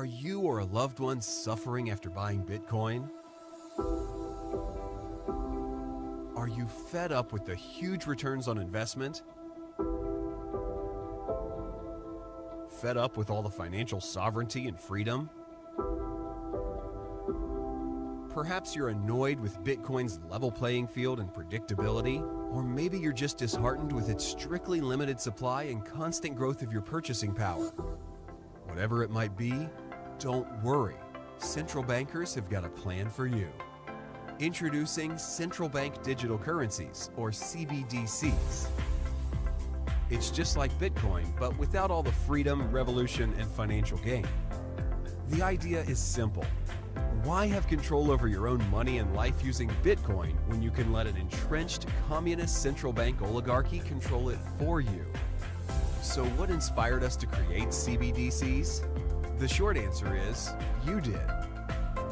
Are you or a loved one suffering after buying Bitcoin? Are you fed up with the huge returns on investment? Fed up with all the financial sovereignty and freedom? Perhaps you're annoyed with Bitcoin's level playing field and predictability, or maybe you're just disheartened with its strictly limited supply and constant growth of your purchasing power. Whatever it might be, don't worry. Central bankers have got a plan for you. Introducing central bank digital currencies, or CBDCs. It's just like Bitcoin, but without all the freedom, revolution, and financial gain. The idea is simple. Why have control over your own money and life using Bitcoin when you can let an entrenched communist central bank oligarchy control it for you? So what inspired us to create CBDCs? The short answer is, you did.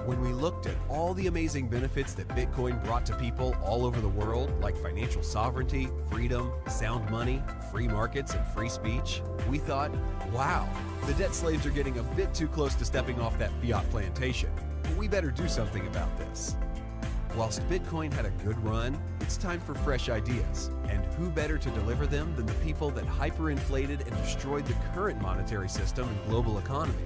When we looked at all the amazing benefits that Bitcoin brought to people all over the world, like financial sovereignty, freedom, sound money, free markets, and free speech, we thought, wow, the debt slaves are getting a bit too close to stepping off that fiat plantation. We better do something about this. Whilst Bitcoin had a good run, it's time for fresh ideas. And who better to deliver them than the people that hyperinflated and destroyed the current monetary system and global economy?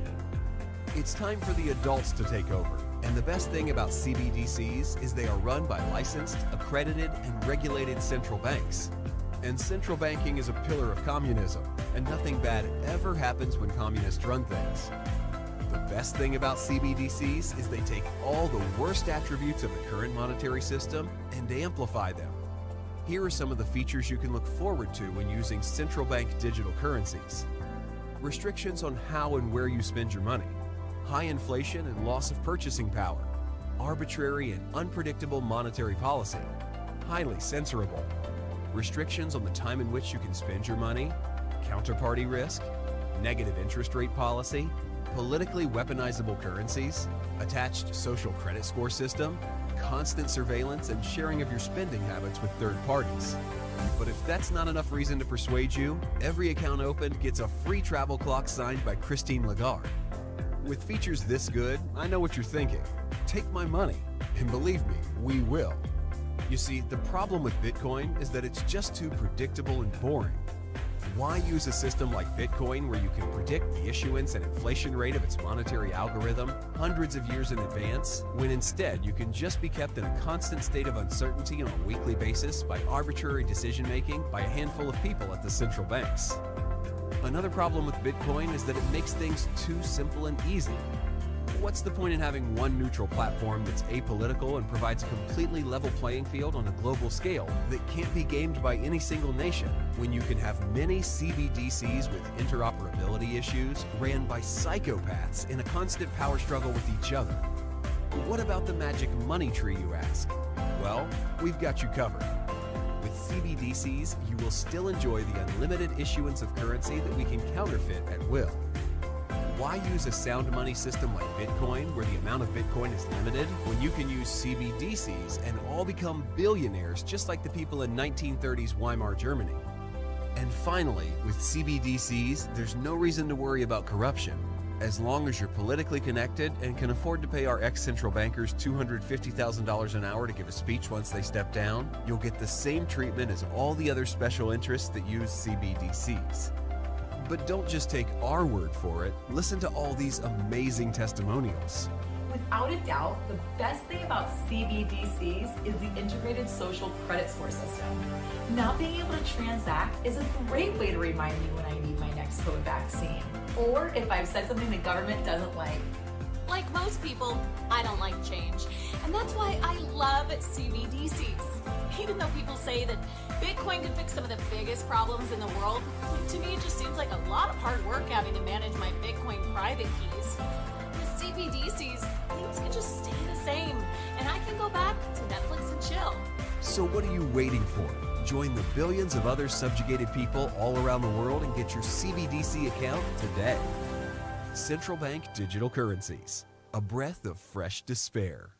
It's time for the adults to take over. And the best thing about CBDCs is they are run by licensed, accredited, and regulated central banks. And central banking is a pillar of communism, and nothing bad ever happens when communists run things. The best thing about CBDCs is they take all the worst attributes of the current monetary system and amplify them. Here are some of the features you can look forward to when using central bank digital currencies. Restrictions on how and where you spend your money. High inflation and loss of purchasing power. Arbitrary and unpredictable monetary policy. Highly censorable. Restrictions on the time in which you can spend your money. Counterparty risk. Negative interest rate policy. Politically weaponizable currencies, attached social credit score system, constant surveillance and sharing of your spending habits with third parties. But if that's not enough reason to persuade you, every account opened gets a free travel clock signed by Christine Lagarde. With features this good, I know what you're thinking. Take my money. And believe me, we will. You see, the problem with Bitcoin is that it's just too predictable and boring. Why use a system like Bitcoin where you can predict the issuance and inflation rate of its monetary algorithm hundreds of years in advance, when instead you can just be kept in a constant state of uncertainty on a weekly basis by arbitrary decision-making by a handful of people at the central banks? Another problem with Bitcoin is that it makes things too simple and easy. What's the point in having one neutral platform that's apolitical and provides a completely level playing field on a global scale that can't be gamed by any single nation, when you can have many CBDCs with interoperability issues ran by psychopaths in a constant power struggle with each other? What about the magic money tree, you ask? Well, we've got you covered. With CBDCs, you will still enjoy the unlimited issuance of currency that we can counterfeit at will. Why use a sound money system like Bitcoin where the amount of Bitcoin is limited when you can use CBDCs and all become billionaires just like the people in 1930s Weimar Germany? And finally, with CBDCs, there's no reason to worry about corruption. As long as you're politically connected and can afford to pay our ex-central bankers $250,000 an hour to give a speech once they step down, you'll get the same treatment as all the other special interests that use CBDCs. But don't just take our word for it. Listen to all these amazing testimonials. Without a doubt, the best thing about CBDCs is the integrated social credit score system. Not being able to transact is a great way to remind me when I need my next COVID vaccine, or if I've said something the government doesn't like. Like most people, I don't like change, and that's why I love CBDCs. Even though people say that Bitcoin could fix some of the biggest problems in the world, to me it just seems like a lot of hard work having to manage my Bitcoin private keys. With CBDCs, things can just stay the same, and I can go back to Netflix and chill. So what are you waiting for? Join the billions of other subjugated people all around the world and get your CBDC account today. Central bank digital currencies. A breath of fresh despair.